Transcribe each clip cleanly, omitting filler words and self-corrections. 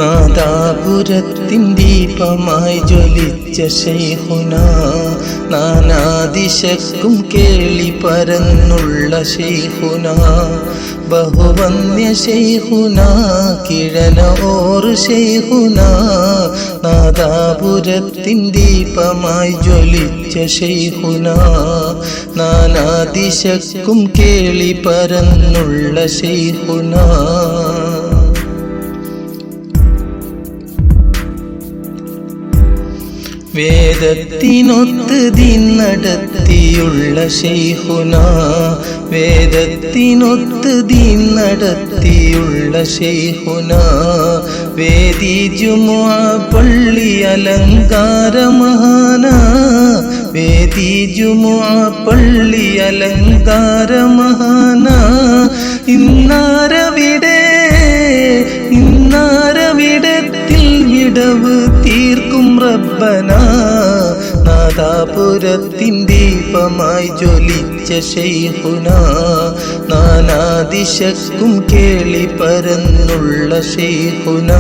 നാദാപുരത്തിൻ ദീപമായി ജ്വലിച്ച ശൈഖുന, നാനാദിശക്കും കേളി പരന്നുള്ള ശൈഖുന, ബഹുവന്യ ശൈഖുന, കിഴന or ശൈഖുന, നാദാപുരത്തിൻ ദീപമായി ജ്വലിച്ച ശൈഖുന, നാനാദിശക്കും കേളി പരന്നുള്ള ശൈഖുന. വേദത്തിനൊത്ത് ദീൻ നടത്തിയുള്ള ശൈഖുന, വേദത്തിനൊത്ത് ദീൻ നടത്തിയുള്ള ശൈഖുന, വേദി ജുമുഅ പള്ളി അലങ്കാര മഹാന, വേദി ജുമുഅ പള്ളി അലങ്കാര മഹാന, ഇന്നാരവിടത്തിൽ വിടവ് തീർക്കും റബ്ബന, നാദാപുരത്തിൻ ദീപമായി ജ്വലിച്ച ശൈഖുന, നാനാദിശക്കും കേളി പരന്നുള്ള ശൈഖുന.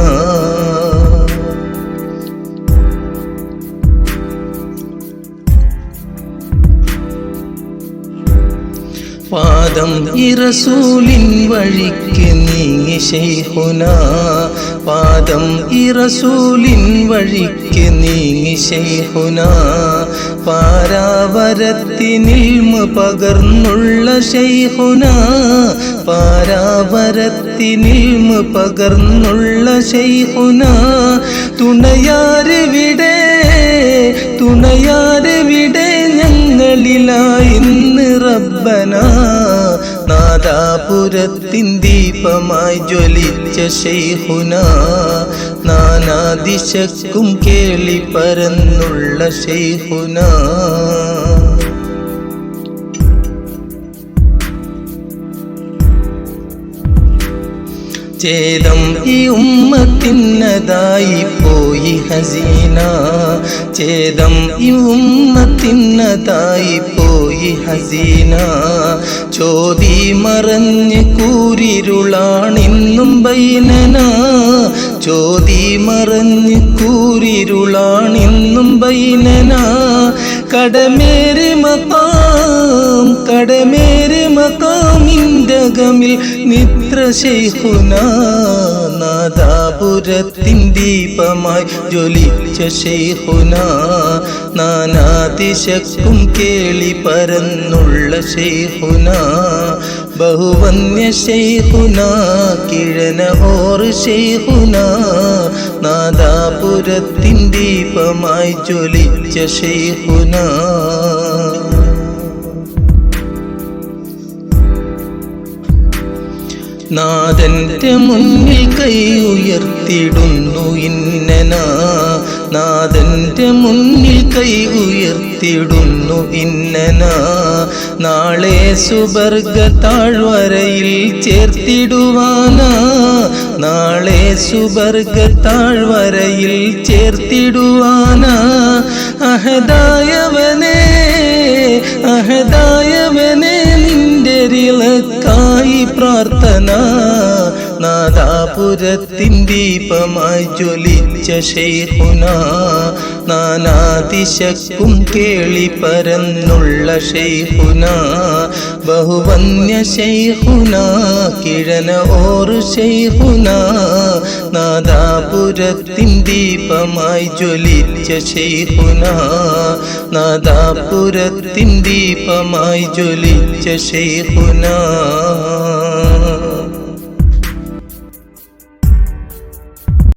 പാദം ഈ റസൂലിൻ വഴിക്ക് നീങ്ങി ശൈഖുന, പാദം ഈ റസൂലിൻ വഴിക്ക് നീങ്ങി ശൈഖുന, പാരാവരത്തിനിൽമ പകർന്നുള്ള ശൈഖുന, പാരാവരത്തിനിൽമ പകർന്നുള്ള ശൈഖുന, തുണയാരെവിടെ ഞങ്ങളിലായിന്ന് റബ്ബന, നാദാപുരത്തിൻ ദീപമായി ജ്വലിച്ച ശൈഖുന, നാനാദിശക്കും കേളി പരന്നുള്ള ശൈഖുന. ഛേദം ഈ ഉമ്മത്തിന്നതായി പോയി ഹസീന, ഛേദം ഈ ഉമ്മത്തിന്നതായി പോയി ഹസീന, ചോദി മറഞ്ഞ് കൂരിരുളാണിന്നും ബൈനന, ചോദി മറഞ്ഞ് കൂരിരുളാണിന്നും ബൈനന, കടമേറെ മഖാമിൻ്റെ ഗമിൽ നിത്ര ശൈഖുന, നാദാപുരത്തിൻ ദീപമായി ജ്വലിച്ച ശൈഖുന, നാനാദിശക്കും കേളി പരന്നുള്ള ശൈഖുന, ബഹുവന്യ ശൈഖുന, കിഴന ഓർ ശൈഖുന, നാദാപുരത്തിൻ ദീപമായി ജ്വലിച്ച ശൈഖുന. നാദന്റെ മുന്നിൽ കൈ ഉയർത്തിടുന്നു ഇന്നന, നാദന്റെ മുന്നിൽ കൈ ഉയർത്തിടുന്നു ഇന്നന, നാളെ സുബർഗ താഴ്വരയിൽ ചേർത്തിടുവാന, നാളെ സുബർഗ താഴ്വരയിൽ ചേർത്തിടുവാന, അഹദായവനേ നിന്റെ റിളക്കായി പ്രാർത്ഥന, നാദാപുരത്തിൻ ദീപമായി ജ്വലിച്ച ശൈഖുന, നാനാദിശക്കും കേളി പരന്നുള്ള ശൈഖുന, ബഹുവന്യ ശൈഖുന, കിഴന ഓർ ശൈഖുന, നാദാപുരത്തിൻ ദീപമായി ജ്വലിച്ച ശൈഖുന, നാദാപുരത്തിൻ ദീപമായി ജ്വലിച്ച ശൈഖുന.